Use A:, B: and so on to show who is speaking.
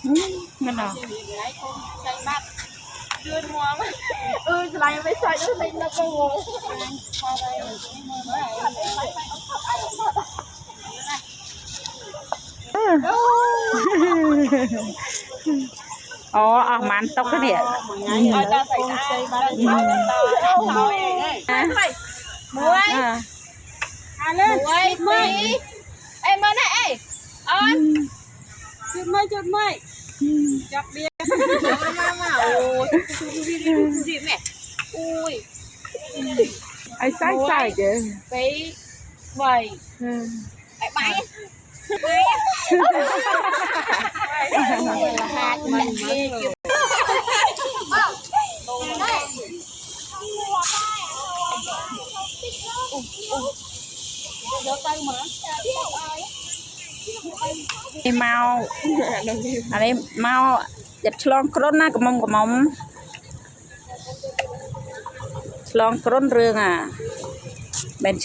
A: Mình nào
B: lại phải xoay nó lên nó cô
A: ồ màn tóc cái điện
B: muối em ơi này ơi chút mây chọc đi gì mẹ ui
A: ai sai chứ
B: cái vậy bảy là hạt mình
A: đi mau ở đây mau giật lon cron na cầm mông lon cron rương à bên